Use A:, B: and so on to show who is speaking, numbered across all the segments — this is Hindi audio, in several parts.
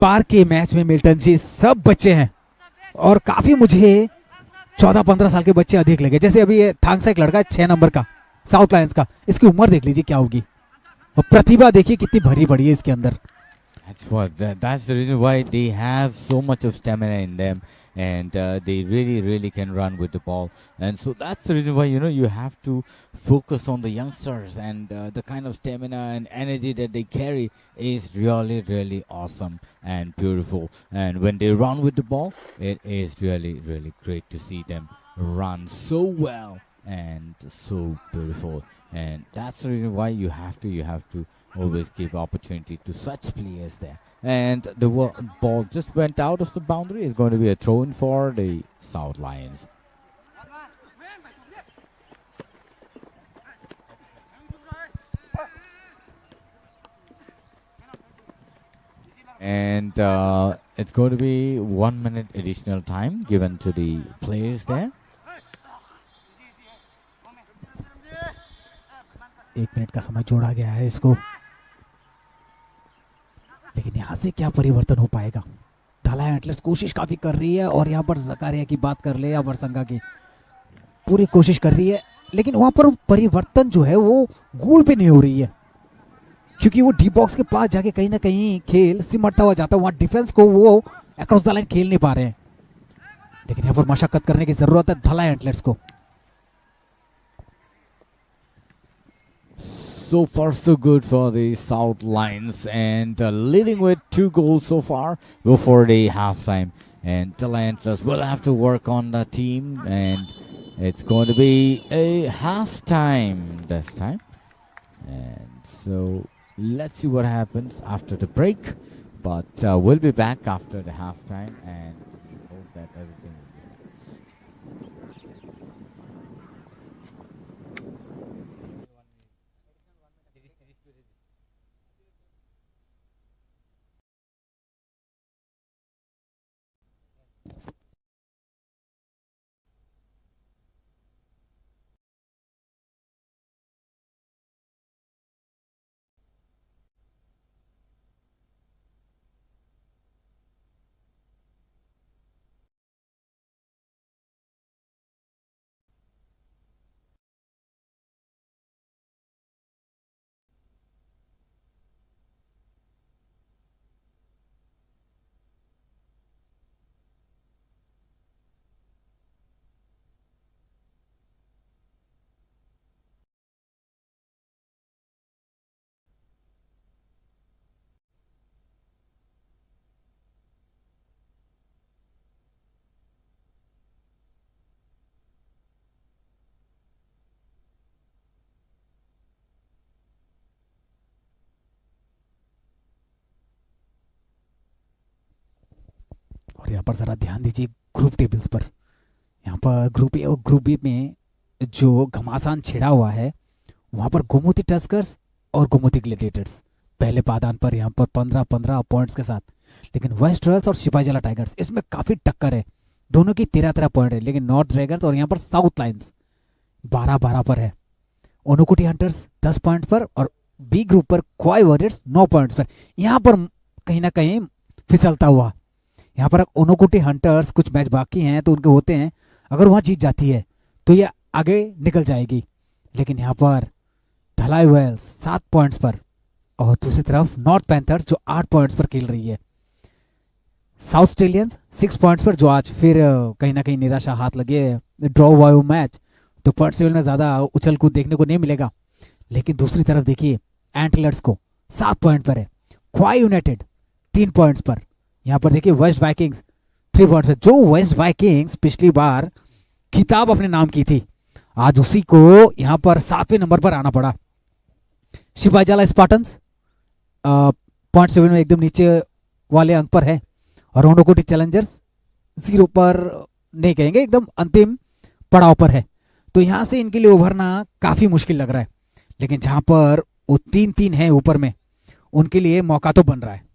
A: पार के मैच में मिल्टन जी सब बच्चे हैं और काफी मुझे 14-15 साल के बच्चे अधिक लगे। जैसे अभी ये थांग सा एक लड़का है 6 नंबर का, साउथ लायंस का, इसकी उम्र देख लीजिए क्या होगी और प्रतिभा देखिए कितनी भरी पड़ी है इसके अंदर।
B: That's the reason why they have so much of stamina in them, and they really can run with the ball. And so that's the reason why you have to focus on the youngsters, and the kind of stamina and energy that they carry is really awesome and beautiful. And when they run with the ball, it is really great to see them run so well and so beautiful. And that's the reason why you have to always give opportunity to such players there. And the ball just went out of the boundary. It's going to be a throw-in for the South Lions. And it's going to be 1 minute additional time given to the players there.
A: 1 minute का समय जोड़ा गया है इसको, लेकिन यहाँ से क्या परिवर्तन हो पाएगा? धाला एंटलर्स कोशिश काफी कर रही है और यहाँ पर जकारिया की बात कर ले या वरसंगा की, पूरी कोशिश कर रही है, लेकिन वहां पर परिवर्तन जो है वो गोल पे नहीं हो रही है, क्योंकि वो डी बॉक्स के पास जाके कहीं ना कहीं खेल सिमटता हुआ जाता है। वहां डिफेंस को वो अक्रॉस द लाइन खेल नहीं पा रहे हैं, लेकिन यहाँ पर मशक्कत करने की जरूरत है धाला एंटलर्स को।
B: So far so good for the South Lions, and leading with 2 goals so far before the halftime. And the Lions will have to work on the team, and it's going to be a halftime this time. And so let's see what happens after the break. But we'll be back after the halftime, and we hope that everything
A: और यहाँ पर जरा ध्यान दीजिए ग्रुप टेबल्स पर। यहाँ पर ग्रुप ए और ग्रुप बी में जो घमासान छिड़ा हुआ है, वहाँ पर गोमती टस्कर्स और गोमती ग्लेडिएटर्स पहले पादान पर यहाँ पर 15-15 पॉइंट्स के साथ, लेकिन वेस्ट रॉयल्स और सिपाहीजला टाइगर्स इसमें काफ़ी टक्कर है, दोनों की 13-13 पॉइंट है, लेकिन नॉर्थ ड्रैगन्स और यहाँ पर साउथ लाइन्स 12-12 पर है। ओनुकुटी हंटर्स 10 पॉइंट पर और बी ग्रुप पर क्वाई वॉरियर्स 9 पॉइंट्स पर। यहाँ पर कहीं ना कहीं फिसलता हुआ, यहाँ पर ओनुकुटी हंटर्स कुछ मैच बाकी हैं तो उनके होते हैं, अगर वहाँ जीत जाती है तो ये आगे निकल जाएगी, लेकिन यहाँ पर धलाई वेल्स 7 पॉइंट्स पर और दूसरी तरफ नॉर्थ पैंथर्स जो 8 पॉइंट्स पर खेल रही है। साउथ ऑस्ट्रेलियंस 6 पॉइंट्स पर, जो आज फिर कहीं ना कहीं निराशा हाथ लगे, ड्रॉ हुआ वो मैच, तो पॉइंट्स टेबल में ज़्यादा उछल कूद देखने को नहीं मिलेगा। लेकिन दूसरी तरफ देखिए एंटलर्स को 7 पॉइंट पर है, क्वाई यूनाइटेड 3 पॉइंट्स पर, यहाँ पर देखिए वेस्ट वाइकिंग्स 3 पॉइंट्स पर। जो वेस्ट वाइकिंग्स पिछली बार खिताब अपने नाम की थी, आज उसी को यहाँ पर 7वें नंबर पर आना पड़ा। सिपाहीजला स्पार्टन्स पॉइंट टेबल में एकदम नीचे वाले अंक पर है और ओनुकुटी चैलेंजर्स 0 पर नहीं कहेंगे, एकदम अंतिम पड़ाव पर है। तो यहाँ से इनके लिए उभरना काफ़ी मुश्किल लग रहा है, लेकिन जहाँ पर वो 3-3 है ऊपर में, उनके लिए मौका तो बन रहा है।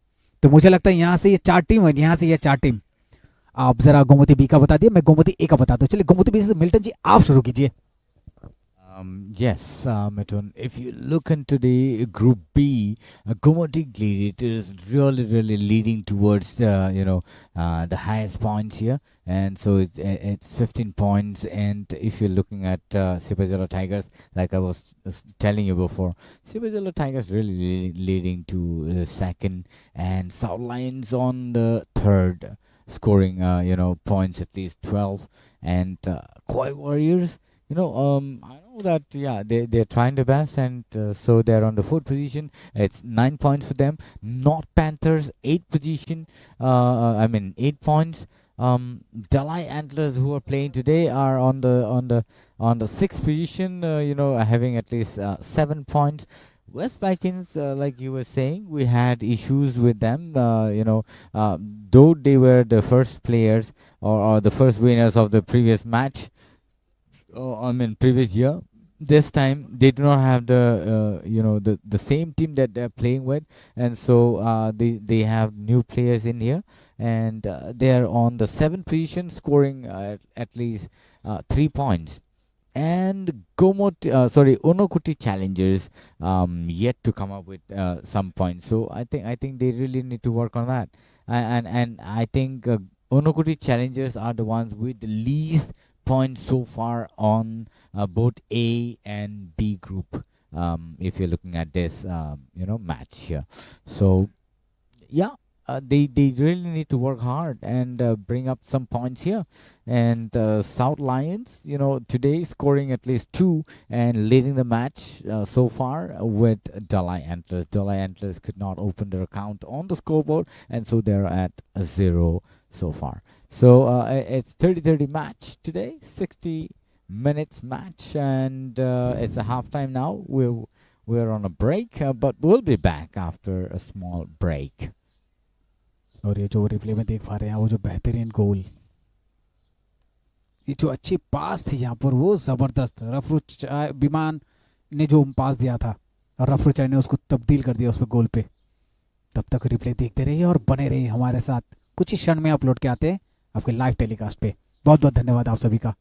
A: तो मुझे लगता है यहाँ से ये 4 टीम और यहाँ से ये 4 टीम। आप जरा गोमती बी का बता दिए, मैं गोमती ए का बता दूं। चलिए गोमती बी से मिल्टन जी आप शुरू कीजिए।
B: Yes, Mithun, if you look into the Group B, Gomotic Gladiators really leading towards the highest points here, and so it's 15 points. And if you're looking at Sipajala Tigers, like I was telling you before, Sipajala Tigers really leading to second, and South Lions on the third, scoring points at least 12, and Koi Warriors. I know that yeah, they're trying their best, and so they're on the fourth position. It's 9 points for them. North Panthers 8 position. I mean 8 points. Dalai Antlers, who are playing today, are on the sixth position. Having at least 7 points. West Vikings, like you were saying, we had issues with them. Though they were the first players or the first winners of the previous match, I mean previous year. This time they do not have the same team that they're playing with, and so they have new players in here, and they are on the seventh position, scoring at least 3 points. And Onokuti Challengers yet to come up with some points. So I think they really need to work on that. And I think Onokuti Challengers are the ones with the least points so far on both A and B group. If you're looking at this match here, so yeah, they really need to work hard and bring up some points here. And South Lions, today scoring at least two and leading the match so far with Dalai Antlers. Dalai Antlers could not open their account on the scoreboard, and so they're at a zero so far. So it's 30-30 match today, 60 minutes match, and it's a halftime now. We're on a break, but we'll be back after a small break.
A: और ये जो रिप्ले में देख पा रहे हैं वो जो बेहतरीन गोल, ये जो अच्छी पास थी यहाँ पर, वो ज़बरदस्त रफरू विमान ने जो पास दिया था और रफरू चाय ने उसको तब्दील कर दिया उस पर गोल पे। तब तक रिप्ले देखते रहिए और बने रहिए हमारे साथ। कुछ ही क्षण में अपलोड के आते हैं आपके लाइव टेलीकास्ट पे। बहुत बहुत धन्यवाद आप सभी का।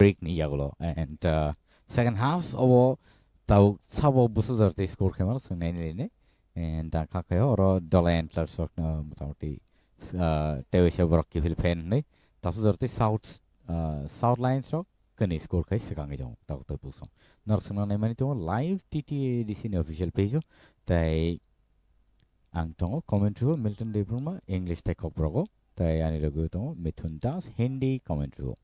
B: break ni yagulo and second half obo tau sabo busu darte score kemar sungai ni and kakayo oro dollar antler sok na motamoti tewisha borok ki fil pen ni tasu darte south lines rock kani score kai sekangi jong tau tau pusong nor sunang nai mani to live TTADC ni official page tai ang tongo commentary Milton Debruma English tech oprogo tai ani logo tongo Mithun Das Hindi commentary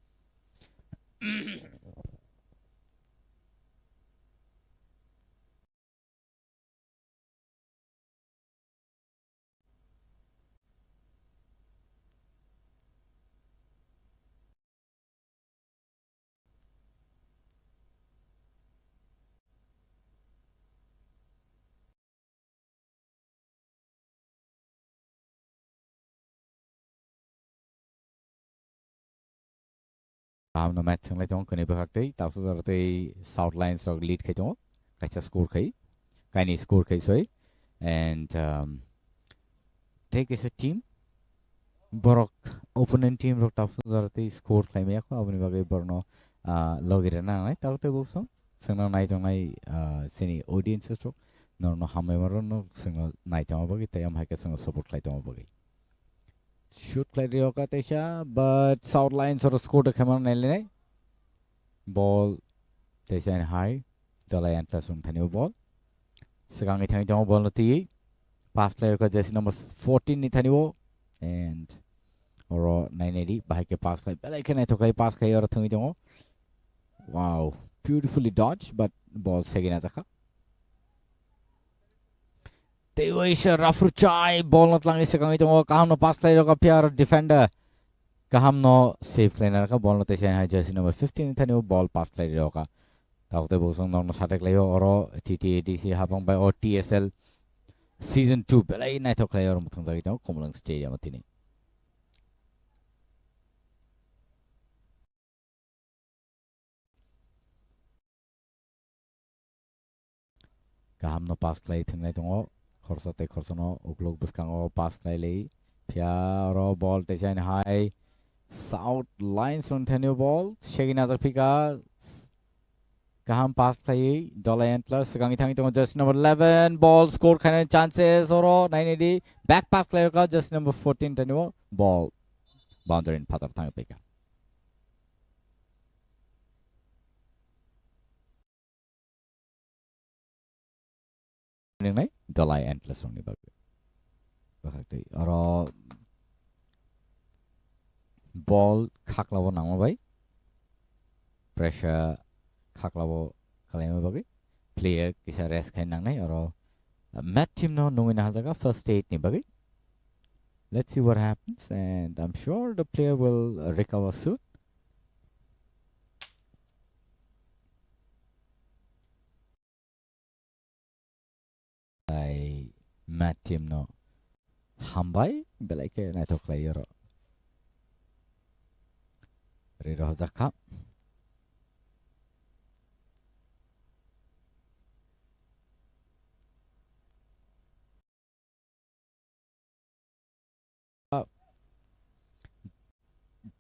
B: am no match sang lai tong kani bahak tei tau su darte south lines rock lead kai tong kaisa score kai kaini score kai soi and take is a team borok opponent team rok tau su darte score kai me ko abni bagai borno logire na nai tau te busong sangna nai tong nai sini audiences rok no hamai maron no sangna nai tong bagai tai am haike sangna support kai tong bagai shoot clarity oka tesha but south lines or score the camera nai ball tesha and high dollar antler sung thani ball segang ithang jong ball no ti pass player ka jersey number 14 ni thani wo and oro 980 bahai ke pass kai belai ke nai to kai pass kai or thungi jong wow beautifully dodged but ball segina jaka Tewisha Rafruchai ball not lang segang ito kaham no pass player ka piar defender kaham no safe player ka ball no tesha hai jersey number 15 thani ball pass player ka taute bosong no satek layo oro TTADC habang by or TSL season 2 belai nai to player muthang dagi to Komalang stadium atini kaham no pass play thinglai tongo khorsate khorsono uklog buskango pass play lei phia ro ball tesha high south lines on thani ball shegina zakpika kaham pass play dollar antler segang ithangi tongo just number 11 ball score khane chances oro 980 back pass player ka just number 14 thani ball boundary in patar thang peka nai dollar antler song ni bag bakaktai oro ball khaklabo nangma bai pressure khaklabo kalaima bagi player kisa rest khain nangnai oro match team no nungina hajaga first 8 ni bagi let's see what happens and I'm sure the player will recover soon ai match team no hambai belai ke nai thok lai oro re ro jaka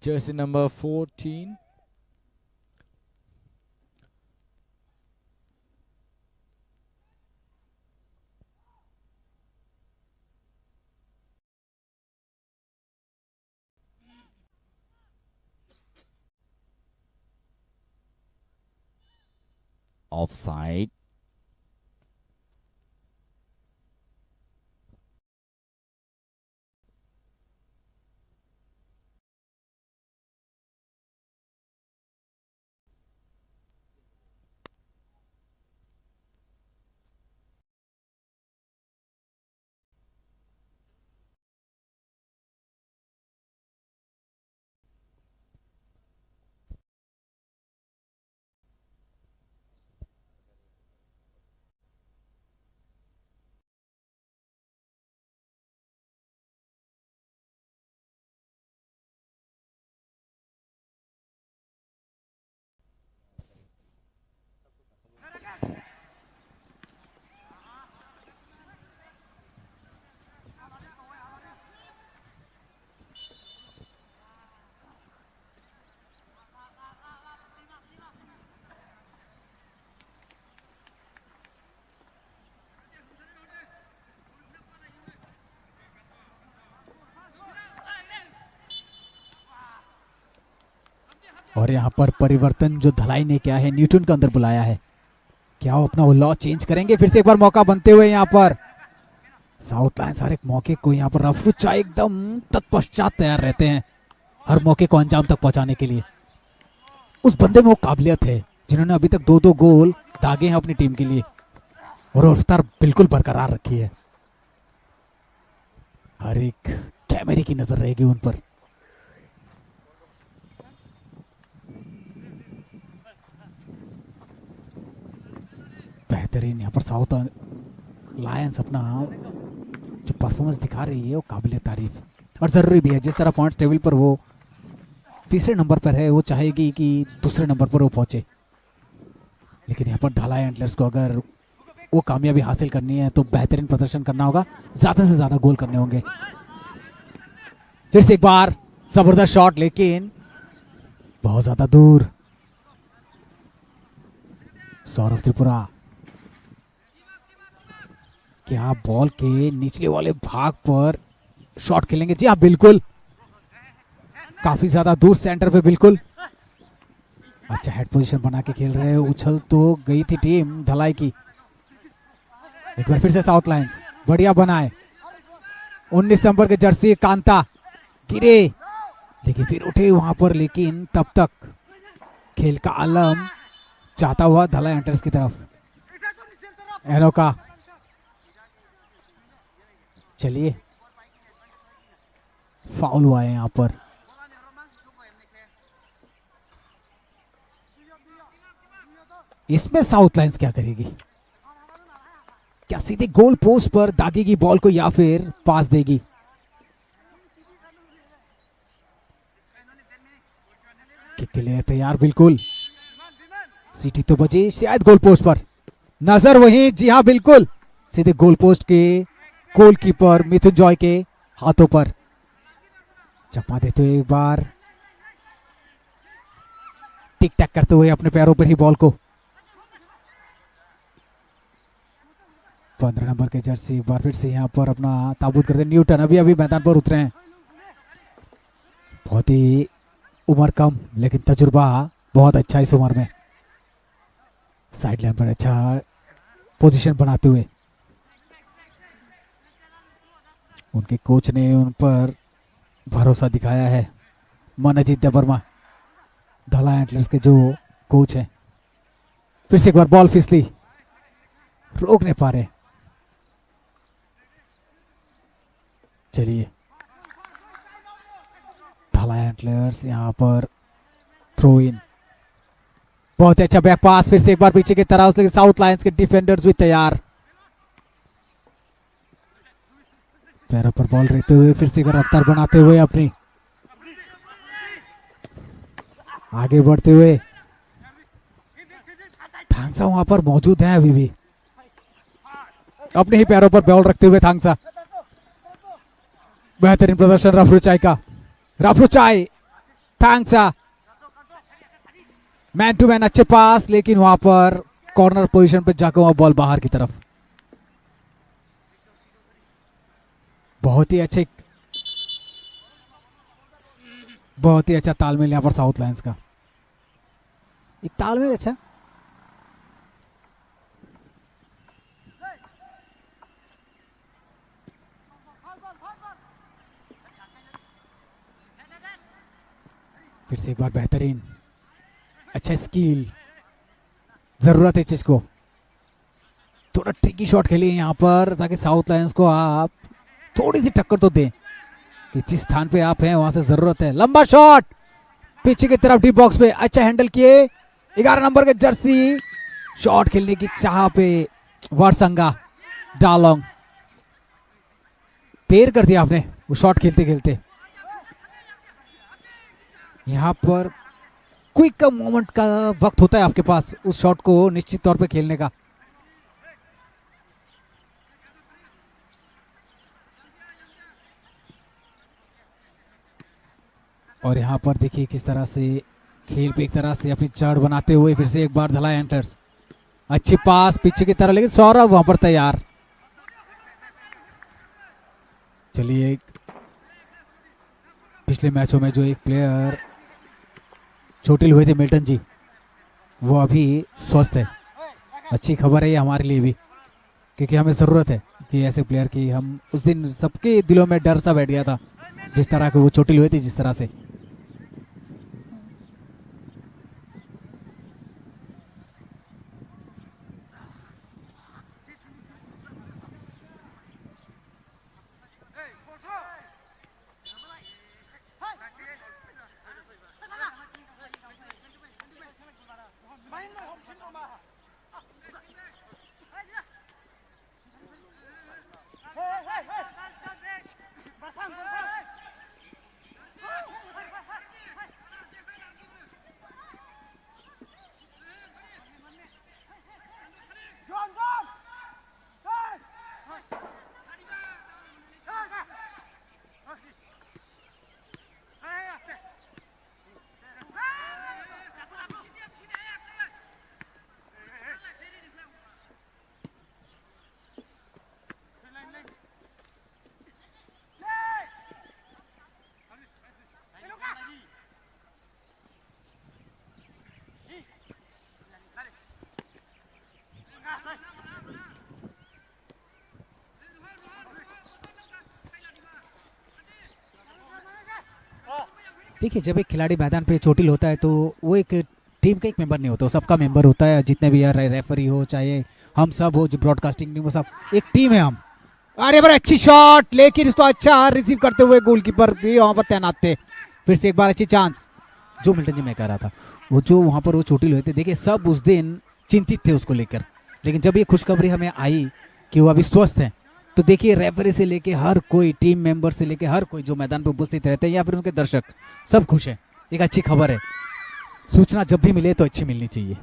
B: jersey number 14 offside
A: और यहाँ पर परिवर्तन जो धलाई ने किया है, न्यूटन के अंदर बुलाया है, क्या वो अपना वो लॉ चेंज करेंगे? फिर से एक बार मौका बनते हुए यहाँ पर साउथ लायंस हर एक मौके को यहाँ पर रफूचा एकदम तत्पश्चात तैयार रहते हैं हर मौके को अंजाम तक पहुंचाने के लिए। उस बंदे में वो काबिलियत है जिन्होंने अभी तक 2-2 गोल दागे हैं अपनी टीम के लिए, और रफ्तार बिल्कुल बरकरार रखी है। हर एक कैमरे की नजर रहेगी उन पर। बेहतरीन यहाँ पर साउथ लायंस अपना जो परफॉर्मेंस दिखा रही है वो काबिल तारीफ, और ज़रूरी भी है। जिस तरह पॉइंट्स टेबल पर वो तीसरे नंबर पर है, वो चाहेगी कि दूसरे नंबर पर वो पहुंचे, लेकिन यहाँ पर ढाला एंटलर्स को अगर वो कामयाबी हासिल करनी है तो बेहतरीन प्रदर्शन करना होगा, ज़्यादा से ज़्यादा गोल करने होंगे। फिर से एक बार जबरदस्त शॉट, लेकिन बहुत ज़्यादा दूर। सौरभ त्रिपुरा क्या बॉल के निचले वाले भाग पर शॉट खेलेंगे? जी हाँ, बिल्कुल, काफी ज्यादा दूर सेंटर पे, बिल्कुल। अच्छा हेड पोजीशन बना के खेल रहे हैं। उछल तो गई थी टीम धलाई की। एक बार फिर से साउथ लायंस बढ़िया बनाए। 19 नंबर के जर्सी कांता गिरे, लेकिन फिर उठे वहां पर, लेकिन तब तक खेल का आलम जाता हुआ धलाई हंटर्स की तरफ। एनोका, चलिए फाउल हुआ है यहाँ पर। इसमें साउथ लायंस क्या करेगी? क्या सीधे गोल पोस्ट पर दागेगी बॉल को या फिर पास देगी? किक के लिए तैयार, बिल्कुल। सीटी तो बजी, शायद गोल पोस्ट पर नजर, वहीं, जी हाँ बिल्कुल, सीधे गोल पोस्ट के गोलकीपर मिथुन जॉय के हाथों पर चकमा देते हुए एक बार टिक टैक करते हुए अपने पैरों पर ही बॉल को। 15 नंबर के जर्सी एक बार फिर से यहाँ पर अपना ताबूत करते। न्यूटन अभी अभी मैदान पर उतरे हैं। बहुत ही उम्र कम लेकिन तजुर्बा बहुत अच्छा इस उम्र में। साइड लाइन पर अच्छा पोजीशन बनाते हुए उनके कोच ने उन पर भरोसा दिखाया है। मनजीत देवर्मा धला एंटलर्स के जो कोच हैं। फिर से एक बार बॉल फिसली, रोक नहीं पा रहे। चलिए धला एंटलर्स यहां पर थ्रो इन, बहुत अच्छा बैक पास। फिर से एक बार पीछे की तरफ, लेकिन साउथ लायंस के डिफेंडर्स भी तैयार, पैरों पर बॉल रहते हुए फिर से रफ्तार बनाते हुए अपनी आगे बढ़ते हुए। थांगसा वहां पर मौजूद है अभी भी, अपने ही पैरों पर बॉल रखते हुए। थांगसा बेहतरीन प्रदर्शन रफरुचाई का। रफरुचाई, थांगसा, मैन टू मैन अच्छे पास, लेकिन वहां पर कॉर्नर पोजीशन पर जाकर वहां बॉल बाहर की तरफ। बहुत ही अच्छे, बहुत ही अच्छा तालमेल यहां पर साउथ लायंस का। एक तालमेल अच्छा, फिर से एक बार बेहतरीन, अच्छा स्किल, जरूरत है इस चीज को। थोड़ा ट्रिकी शॉट खेलिए यहाँ पर ताकि साउथ लायंस को आप थोड़ी सी टक्कर तो दें कि जिस स्थान पे आप हैं वहां से जरूरत है। लंबा शॉट पीछे की तरफ डी बॉक्स पे, अच्छा हैंडल किए। 11 नंबर के जर्सी शॉट खेलने की चाह पे वर्संगा डालोंग, देर कर दिया आपने वो शॉट खेलते खेलते। यहां पर क्विक का मोमेंट का वक्त होता है आपके पास उस शॉट को निश्चित तौर पे खेलने का। और यहां पर देखिए किस तरह से खेल पे एक तरह से अपनी जड़ बनाते हुए फिर से एक बार धलाई एंटर्स, अच्छी पास पीछे की तरह, लेकिन सौरभ वहां पर तैयार। चलिए पिछले मैचों में जो एक प्लेयर चोटिल हुए थे मिल्टन जी, वो अभी स्वस्थ है। अच्छी खबर है ये हमारे लिए भी, क्योंकि हमें ज़रूरत है कि ऐसे प्लेयर की। हम उस दिन सबके दिलों में डर सा बैठ गया था जिस तरह के वो चोटिल हुए थे, जिस तरह से। देखिए, जब एक खिलाड़ी मैदान पे चोटिल होता है तो वो एक टीम का एक मेंबर नहीं होता, वो सबका मेंबर होता है। जितने भी यार रेफरी हो, चाहे हम सब हो, जो ब्रॉडकास्टिंग टीम हो, सब एक टीम है हम। अरे बड़ा अच्छी शॉट, लेकिन इसको अच्छा रिसीव करते हुए गोलकीपर भी वहां पर तैनात थे। फिर से एक बार अच्छी चांस, जो मिल्टन जी मैं कह रहा था, वो जो वहां पर वो चोटिल हुए थे, देखिए सब उस दिन चिंतित थे उसको लेकर। लेकिन जब ये खुशखबरी हमें आई कि वो अभी स्वस्थ हैं, तो देखिए रेफरी से लेके हर कोई, टीम मेंबर से लेके हर कोई जो मैदान पर उपस्थित रहते हैं या फिर उनके दर्शक, सब खुश हैं। एक अच्छी खबर है। सूचना जब भी मिले तो अच्छी मिलनी चाहिए।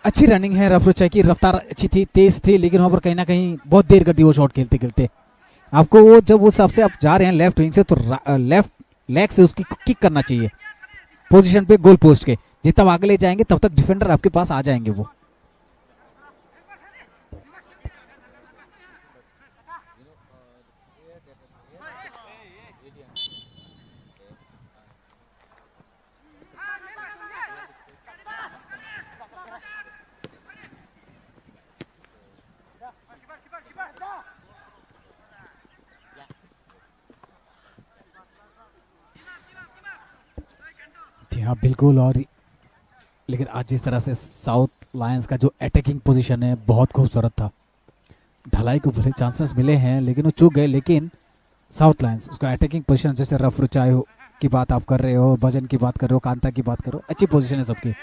A: अच्छी रनिंग है रफरुचा की, रफ्तार अच्छी थी, तेज थी, लेकिन वहां पर कहीं ना कहीं बहुत देर कर दी वो शॉट खेलते खेलते। आपको वो जब उस हिसाब से आप जा रहे हैं लेफ्ट विंग से, तो लेफ्ट लेग से उसकी किक करना चाहिए पोजीशन पे, गोल पोस्ट के। जितना आगे ले जाएंगे तब तक डिफेंडर आपके पास आ जाएंगे वो। जी हाँ बिल्कुल। और लेकिन आज जिस तरह से साउथ लायंस का जो अटैकिंग पोजीशन है बहुत खूबसूरत था। ढलाई को भले चांसेस मिले हैं लेकिन वो चूक गए। लेकिन साउथ लायंस उसका अटैकिंग पोजीशन, जैसे रफ रुचाई हो की बात आप कर रहे हो, भजन की बात कर रहे हो, कांता की बात कर रहे हो, अच्छी पोजीशन है सबकी।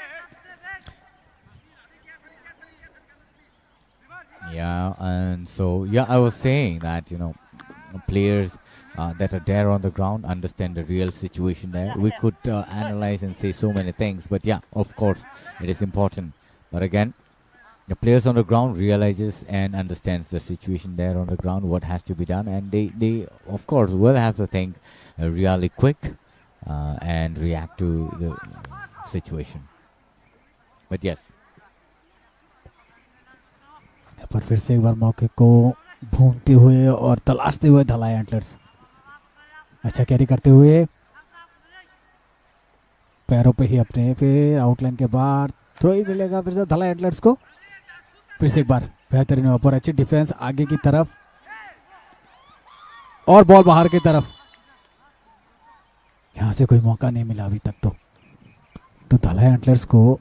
B: Yeah, and so yeah, I was saying that players that are there on the ground understand the real situation there. We could analyze and say so many things, but yeah, of course, it is important. But again, the players on the ground realizes and understands the situation there on the ground, what has to be done, and they of course will have to think really quick and react to the situation. But yes.
A: पर फिर से एक बार मौके को भूनते हुए और तलाशते हुए धलाई एंटलर्स, अच्छा कैरी करते हुए पैरों पे ही अपने, फिर आउटलाइन के बाहर थ्रो ही मिलेगा फिर से धलाई एंटलर्स को। फिर से एक बार बेहतरीन ऊपर, अच्छी डिफेंस आगे की तरफ और बॉल बाहर की तरफ। यहां से कोई मौका नहीं मिला अभी तक तो धलाई एंटलर्स को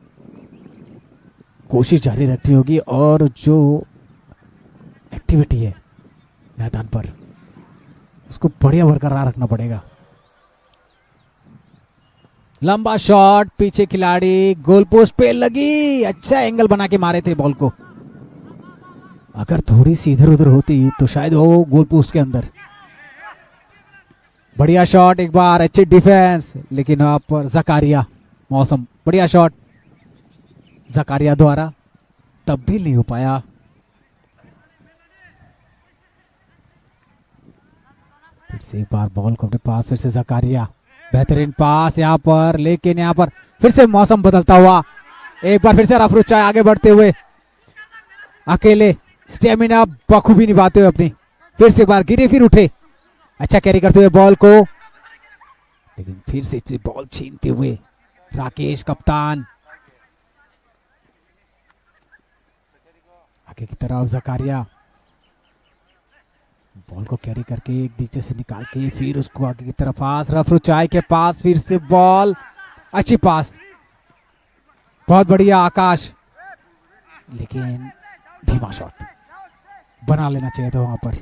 A: कोशिश जारी रखनी होगी। और जो एक्टिविटी है मैदान पर उसको बढ़िया बरकरार रखना पड़ेगा। लंबा शॉट, पीछे खिलाड़ी, गोल पोस्ट पे लगी, अच्छा एंगल बना के मारे थे बॉल को। अगर थोड़ी सी इधर उधर होती तो शायद वो गोल पोस्ट के अंदर। बढ़िया शॉट, एक बार अच्छी डिफेंस, लेकिन वहां पर जकारिया, मौसम बढ़िया शॉट जकारिया द्वारा तब्दील नहीं हो पाया। फिर से एक बार बॉल को अपने पास, फिर से जकारिया, बेहतरीन पास यहाँ पर, लेकिन यहाँ पर फिर से मौसम बदलता हुआ। एक बार फिर से रफरुचा आगे बढ़ते हुए, अकेले स्टेमिना बखूबी निभाते हुए अपनी, फिर से एक बार गिरे फिर उठे, अच्छा कैरी करते हुए बॉल को, लेकिन फिर से बॉल छीनते हुए राकेश कप्तान। आगे की तरफ जकारिया, बॉल को कैरी करके एक नीचे से निकाल के फिर उसको आगे की तरफ पास, रफरुचाई के पास, फिर से बॉल, अच्छी पास, बहुत बढ़िया आकाश, लेकिन धीमा शॉट बना लेना चाहिए था वहां पर।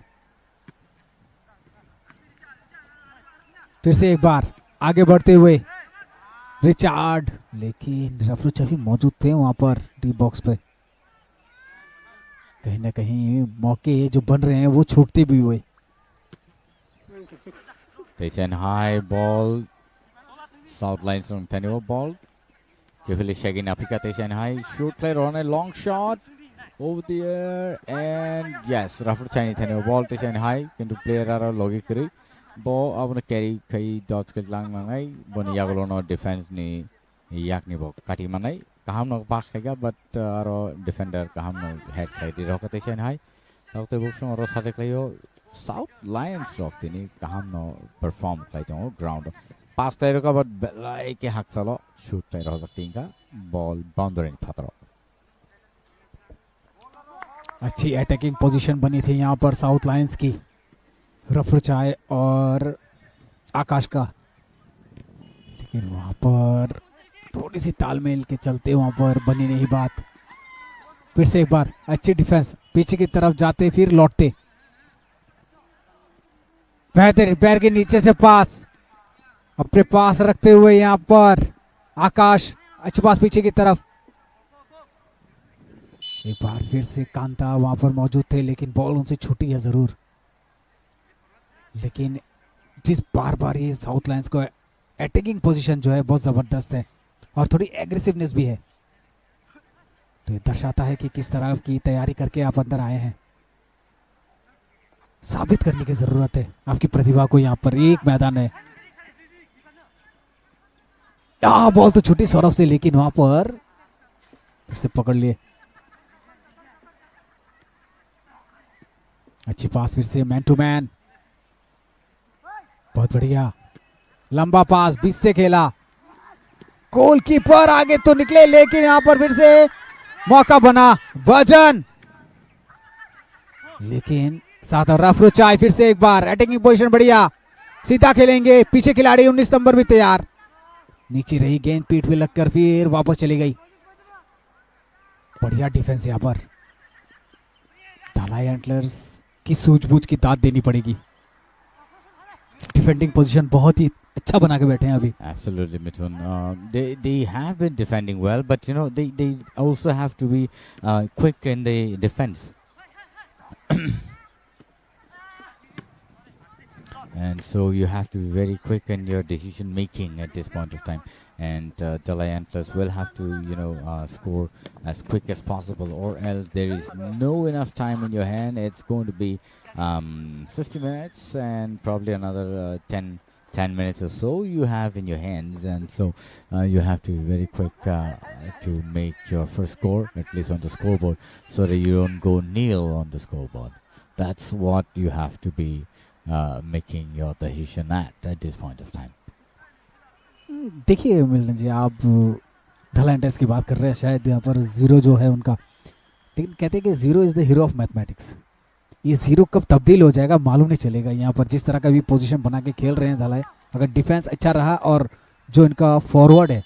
A: फिर से एक बार आगे बढ़ते हुए रिचार्ड, लेकिन रफरुचा भी मौजूद थे वहां पर डी बॉक्स पे। कहीं ना कहीं मौके जो बन रहे हैं वो छूटते भी हुए।
B: Station high ball. South line from Tenio ball. Carefully shaking Africa. Station high. Shoot player on a long shot. Over the air. And yes, Rafford Shiny Tenio ball. Station high. কিন্তু player are logic kari. Ball abuna carry kai dots ke lang mangai. Boni yagolono defense ni yak ni bok. Kati manai. Kaham no pass kaya but aro defender kaham no head side. Roka Station high. Roka bukshon aro sate kayo. South Lions rock tini kaham no perform kaito ground. Pass tayo ka but belai ke hak salo shoot tayo sa tinga ball boundary patro.
A: अच्छी अटैकिंग पोजीशन बनी थी यहाँ पर साउथ लायंस की, रफरुचाई और आकाश का, लेकिन वहां पर थोड़ी सी तालमेल के चलते वहां पर बनी नहीं बात। फिर से एक बार अच्छी डिफेंस, पीछे की तरफ जाते फिर लौटते, बेहतरीन पैर के नीचे से पास, अपने पास रखते हुए यहाँ पर आकाश, अच्छी पास पीछे की तरफ। एक बार फिर से कांता वहां पर मौजूद थे, लेकिन बॉल उनसे छूटी है जरूर। लेकिन जिस बार बार ये साउथ लायंस को अटैकिंग पोजीशन जो है बहुत जबरदस्त है और थोड़ी एग्रेसिवनेस भी है, तो ये दर्शाता है कि किस तरह की तैयारी करके आप अंदर आए हैं। साबित करने की जरूरत है आपकी प्रतिभा को। यहाँ पर एक मैदान है, बॉल तो छुट्टी सौरभ से, लेकिन वहां पर फिर से पकड़ लिए, अच्छी पास, फिर से मैन टू मैन, बहुत बढ़िया लंबा पास, बीच से खेला, गोलकीपर आगे तो निकले, लेकिन यहां पर फिर से मौका बना वजन, लेकिन साथ रफरुचाई फिर से एक बार अटैकिंग पोजीशन बढ़िया, सीधा खेलेंगे, पीछे खिलाड़ी 19 नंबर भी तैयार, नीचे रही गेंद पीठ पे लगकर फिर वापस चली गई। बढ़िया डिफेंस यहां पर, धलाई एंटलर्स की सूझबूझ की दाद देनी पड़ेगी। डिफेंडिंग पोजीशन बहुत ही अच्छा बना के बैठे हैं अभी।
B: Absolutely, Mithun. They have been defending well, but you know they also have to be quick in the defense. And so you have to be very quick in your decision making at this point of time. And the Lions will have to, score as quick as possible, or else there is no enough time in your hand. It's going to be 50 minutes and probably another 10 minutes or so you have in your hands. And so you have to be very quick to make your first score, at least on the scoreboard, so that you don't go nil on the scoreboard. That's what you have to be making your decision at this point of time.
A: देखिए मिलन जी, आप धलाइंटर्स की बात कर रहे हैं, शायद यहाँ पर जीरो जो है उनका, लेकिन कहते हैं कि zero is the hero of mathematics. ये जीरो कब तब्दील हो जाएगा मालूम नहीं चलेगा। यहाँ पर जिस तरह का भी पोजीशन बना के खेल रहे हैं धलाई, अगर डिफेंस अच्छा रहा और जो इनका फॉरवर्ड है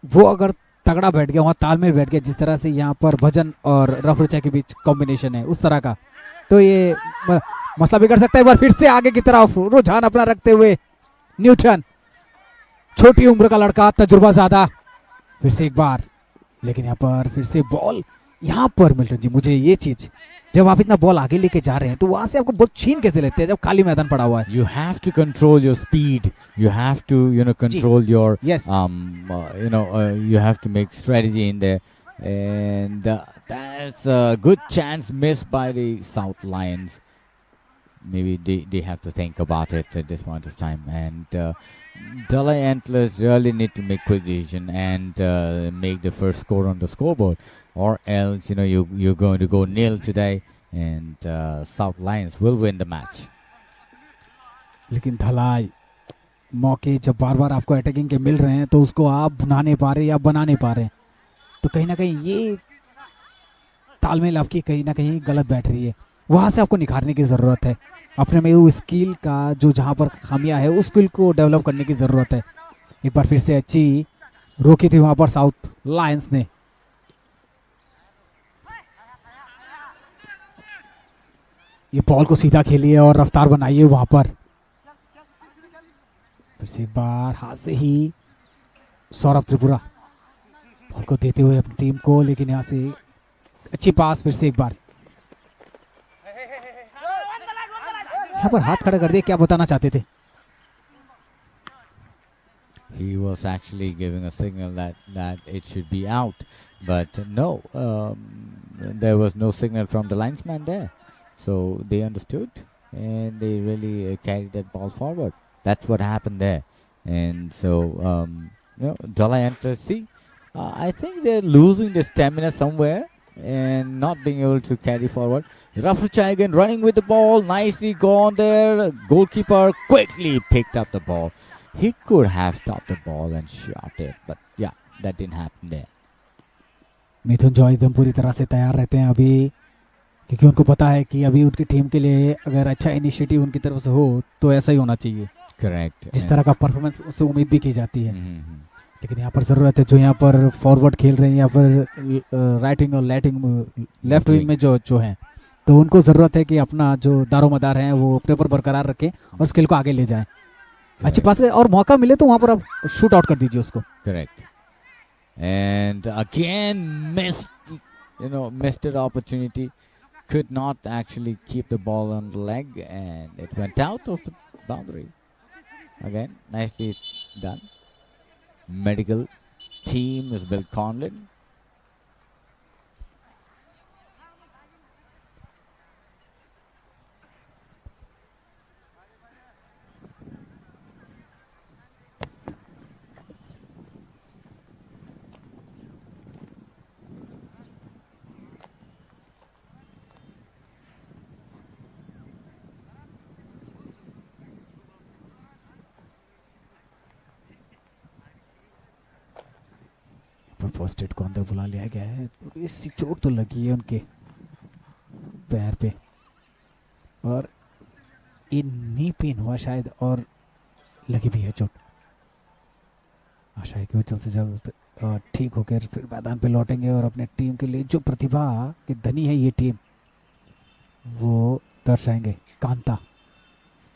A: वो अगर तगड़ा बैठ गया, वहाँ तालमेल बैठ गया, जिस तरह से यहाँ पर भजन और रफरुचा के बीच कॉम्बिनेशन है उस तरह का, तो ये मसला बिगड़ सकता है। एक बार फिर से आगे की तरफ रुझान अपना रखते हुए न्यूटन, छोटी उम्र का लड़का, तजुर्बा ज्यादा। फिर से एक बार, लेकिन यहाँ पर फिर से बॉल। यहाँ पर मिल्टन जी, मुझे ये चीज, जब आप इतना बॉल आगे लेके जा रहे हैं तो वहां से आपको बॉल छीन कैसे लेते हैं जब खाली मैदान पड़ा हुआ है?
B: You have to control your speed. You have to, control your,
A: Yes.
B: you have to make strategy in there. And that's a good chance missed by the South Lions. Maybe they have to think about it at this point of time. And Dalai Antlers really need to make quick decision and make the first score on the scoreboard, or else you're going to go nil today, and South Lions will win the match.
A: लेकिन धलाई मौके जब बार बार आपको अटैकिंग के मिल रहे हैं तो उसको आप बना नहीं पा रहे या बना नहीं पा रहे, तो कहीं ना कहीं ये तालमेल आपकी कहीं ना कहीं गलत बैठ रही है। वहां से आपको निखारने की ज़रूरत है, अपने में वो स्किल का जो जहां पर खामियां है उस स्किल को डेवलप करने की ज़रूरत है। एक बार फिर से अच्छी रोकी थी वहां पर साउथ लायंस ने। ये बॉल को सीधा खेलिए और रफ्तार बनाइए वहां पर। फिर से एक बार हाथ से ही सौरभ त्रिपुरा बॉल को देते हुए अपनी टीम को, लेकिन यहाँ से अच्छी पास। फिर से एक बार यहाँ पर हाथ खड़ा कर दिया, क्या बताना चाहते थे?
B: He was actually giving a signal that it should be out, but no, there was no signal from the linesman there, so they understood and they really carried that ball forward. That's what happened there. And so Dalai Antlers, see, I think they're losing the stamina somewhere and not being able to carry forward. Rafruchai again running with the ball, nicely gone there. Goalkeeper quickly picked up the ball. He could have stopped the ball and shot it, but yeah, that didn't happen there.
A: Mithun Joy एकदम पूरी तरह से तैयार रहते हैं अभी, क्योंकि उनको पता है कि अभी उनकी टीम के लिए अगर अच्छा इनिशिएटिव उनकी तरफ से हो तो ऐसा ही होना चाहिए।
B: Correct.
A: जिस तरह का परफॉर्मेंस उससे उम्मीद भी की जाती है। लेकिन यहाँ पर ज़रूरत है जो यहाँ पर फॉरवर्ड खेल रहे हैं या फिर राइट विंग और लेफ्ट विंग में जो हैं, तो उनको ज़रूरत है कि अपना जो दारोमदार है वो अपने ऊपर बरकरार रखें और स्किल को आगे ले जाएं। अच्छी पास और मौका मिले तो वहाँ पर आप शूट आउट कर दीजिए उसको।
B: Correct. And again missed an opportunity. Could not actually keep the ball on the leg, and it went out of the boundary. Again, nicely done. Medical team is Bill Conlon.
A: First aid को अंदर बुला लिया गया है। इसी चोट तो लगी है उनके पैर पे और ये नी पेन हुआ शायद, और लगी भी है चोट। आशा है कि वो जल्द से जल्द ठीक होकर फिर मैदान पे लौटेंगे और अपने टीम के लिए जो प्रतिभा की धनी है ये टीम वो दर्शाएंगे। कांता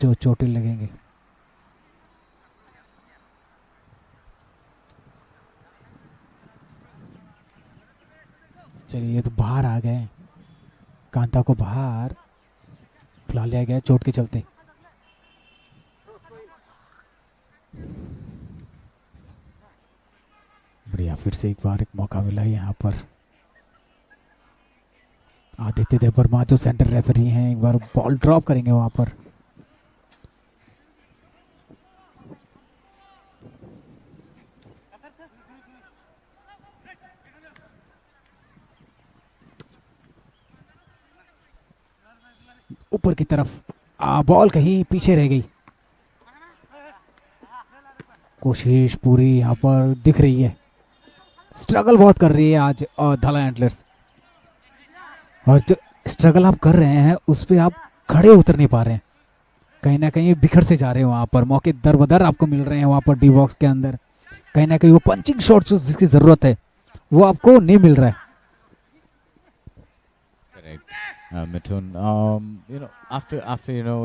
A: जो चोटें लगेंगे। चलिए ये तो बाहर आ गए, कांता को बाहर बुला लिया गया चोट के चलते। बढ़िया, फिर से एक बार एक मौका मिला यहाँ पर। आदित्य देव वर्मा जो सेंटर रेफरी हैं एक बार बॉल ड्रॉप करेंगे वहां पर। ऊपर की तरफ बॉल कहीं पीछे रह गई। कोशिश पूरी यहाँ पर दिख रही है, स्ट्रगल बहुत कर रही है आज धला एंटलर्स, और जो स्ट्रगल आप कर रहे हैं उस पर आप खड़े उतर नहीं पा रहे हैं, कहीं ना कहीं बिखर से जा रहे हैं। वहाँ पर मौके दर बदर आपको मिल रहे हैं वहाँ पर डी बॉक्स के अंदर, कहीं ना कहीं वो पंचिंग शॉट्स जिसकी ज़रूरत है वो आपको नहीं मिल रहा है।
B: Mithun. After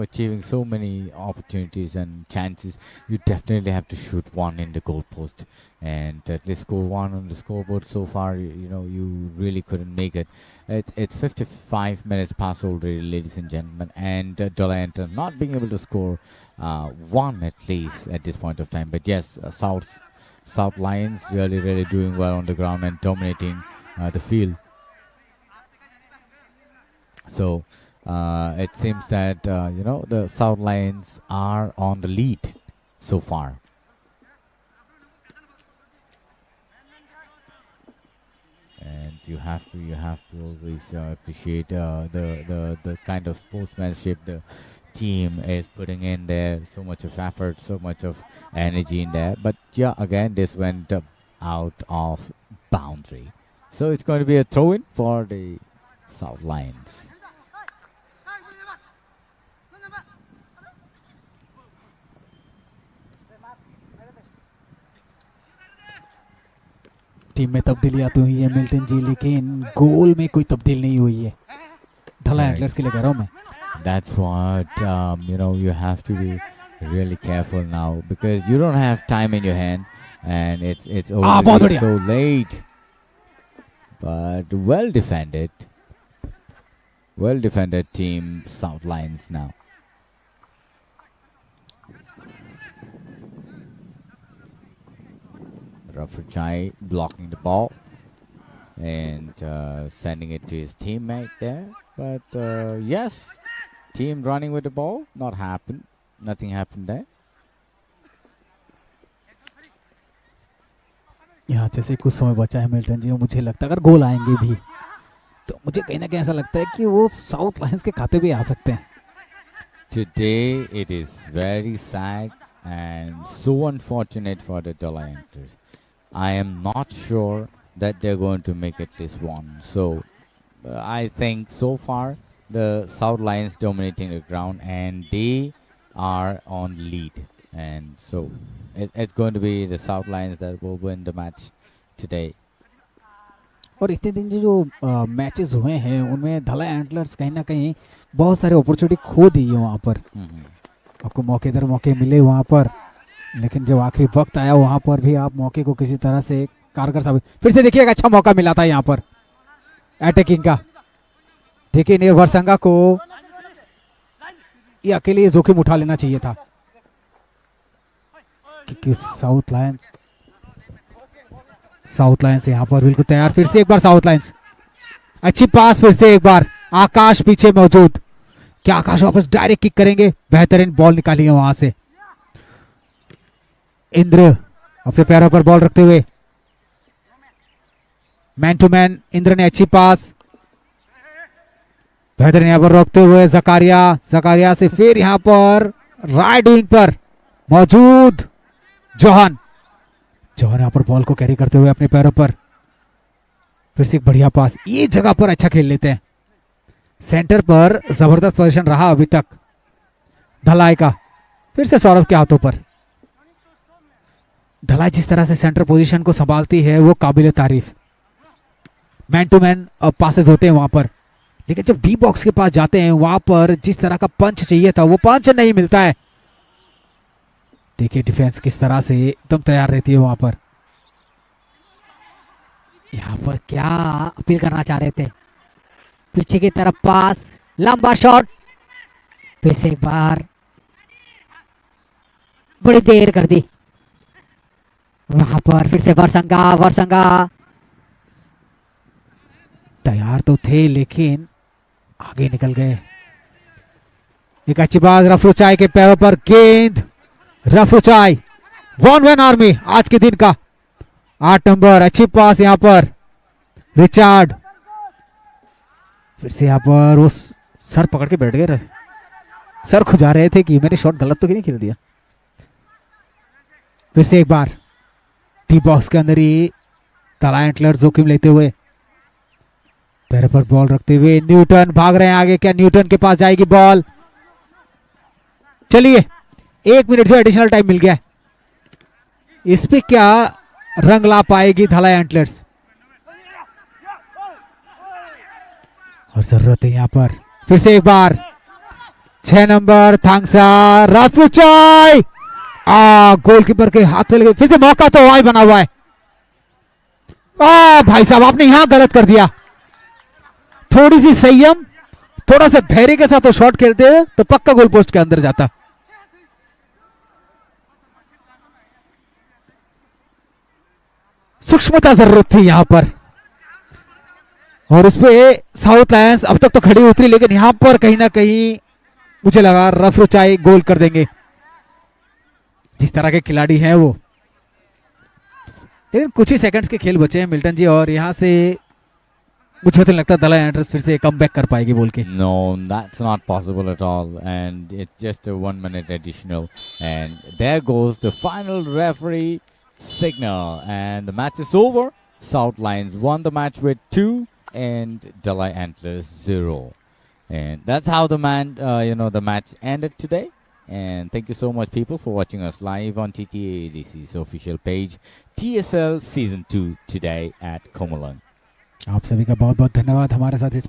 B: achieving so many opportunities and chances, you definitely have to shoot one in the goal post, and at least score one on the scoreboard. So far, you really couldn't make it. It's 55 minutes past already, ladies and gentlemen, and Dollar not being able to score one at least at this point of time. But yes, South Lions really doing well on the ground and dominating the field. So it seems that the South Lions are on the lead so far. And you have to always appreciate the kind of sportsmanship the team is putting in there. So much of effort, so much of energy in there. But yeah, again, this went out of boundary. So it's going to be a throw-in for the South Lions.
A: Team में तब्दीलियां तो हुई है मिल्टन जी, लेकिन गोल में कोई तब्दील नहीं हुई है धला एंटलर्स के लिए कह रहा हूं मैं.
B: That's what you have to be really careful now, because you don't have time in your hand, and it's already so late. But well defended team South Lions now. Rafruchai blocking the ball and sending it to his teammate there. But yes, team running with the ball, nothing happened there.
A: यहाँ जैसे कुछ समय बचा है मिल्टन जी, मुझे लगता है अगर गोल आएंगे भी तो मुझे कहीं ना कहीं ऐसा लगता है कि वो साउथ लायंस के खाते भी आ सकते हैं.
B: Today it is very sad and so unfortunate for the Lions. I am not sure that they're going to make it this one. So I think so far the South Lions dominating the ground and they are on lead. And so it's going to be the South Lions that will win the match today.
A: और इतने दिन जो मैचेस हुए हैं उनमें धला एंटलर्स कहीं ना कहीं बहुत सारे अपॉर्चुनिटी खो दी है वहाँ पर. आपको मौके दर मौके मिले वहाँ पर, लेकिन जब आखिरी वक्त आया वहाँ पर भी आप मौके को किसी तरह से कारगर साबित. फिर से देखिए एक अच्छा मौका मिला था यहाँ पर अटैकिंग का. देखिए ने वर्संगा को ये अकेले जोखिम उठा लेना चाहिए था, क्योंकि साउथ लायंस यहाँ पर बिल्कुल तैयार. फिर से एक बार साउथ लायंस, अच्छी पास, फिर से एक बार आकाश पीछे मौजूद. क्या आकाश वापस डायरेक्ट किक करेंगे? बेहतरीन बॉल निकाली है वहां से. इंद्र अपने पैरों पर बॉल रखते हुए मैन टू मैन. इंद्र ने अच्छी पास, बेहतरीन यहाँ पर रोकते हुए जकारिया से फिर यहाँ पर राइट विंग पर मौजूद जोहान यहाँ पर बॉल को कैरी करते हुए अपने पैरों पर. फिर से एक बढ़िया पास, ये जगह पर अच्छा खेल लेते हैं. सेंटर पर जबरदस्त पोजीशन रहा अभी तक धलाई का. फिर से सौरभ के हाथों पर. धलाई जिस तरह से सेंटर पोजीशन को संभालती है वो काबिल तारीफ. मैन टू मैन पासेस होते हैं वहां पर, लेकिन जब डी बॉक्स के पास जाते हैं वहां पर जिस तरह का पंच चाहिए था वो पंच नहीं मिलता है. देखिए डिफेंस किस तरह से एकदम तैयार रहती है वहां पर. यहाँ पर क्या अपील करना चाह रहे थे? पीछे की तरफ पास, लंबा शॉट, फिर से एक बार बड़ी देर कर दी वहां पर. फिर से वर्संगा तैयार तो थे लेकिन आगे निकल गए. एक अच्छी बात, रफरुचाई के पैरों पर गेंद. रफरुचाई वन मैन आर्मी आज के दिन का 8 नंबर. अच्छी पास यहाँ पर रिचार्ड. फिर से यहाँ पर वो सर पकड़ के बैठ गए, सर खुजा रहे थे कि मैंने शॉट गलत तो नहीं खेल दिया. फिर से एक बार टी बॉक्स के अंदर ही धला एंटलर्स जोखिम लेते हुए पैर पर बॉल रखते हुए न्यूटन भाग रहे हैं आगे. क्या न्यूटन के पास जाएगी बॉल? चलिए 1 मिनट जो एडिशनल टाइम मिल गया, इस पे क्या रंग ला पाएगी धला एंटलर्स? और जरूरत है यहाँ पर फिर से एक बार 6 नंबर थांगसा राफुचाई गोलकीपर के हाथ चले गए। फिर से मौका तो वहां बना हुआ है। भाई साहब आपने यहां गलत कर दिया। थोड़ी सी संयम, थोड़ा सा धैर्य के साथ तो शॉट खेलते हैं तो पक्का गोल पोस्ट के अंदर जाता। सूक्ष्मता जरूरत थी यहां पर और उसपे साउथ लायंस अब तक तो खड़ी उतरी, लेकिन यहां पर कहीं ना कहीं मुझे लगा रफरुचाई गोल कर देंगे। जिस तरह के खिलाड़ी हैं वो, लेकिन कुछ ही सेकंड्स के खेल बचे हैं मिल्टन जी, और यहां से मुझे तो लगता दलाई एंड्रस फिर से कम बैक कर पाएगी बोल के।
B: No, that's not possible at all, and it's just a 1 minute additional, and there goes the final referee signal, and the match is over. South Lions won the match with 2 and Dalai Antlers 0, and that's how the match ended today. And thank you so much, people, for watching us live on TTA ADC's official page, TSL Season 2 today at Komalang.
A: आप सभी का बहुत बहुत धन्यवाद हमारे साथ इस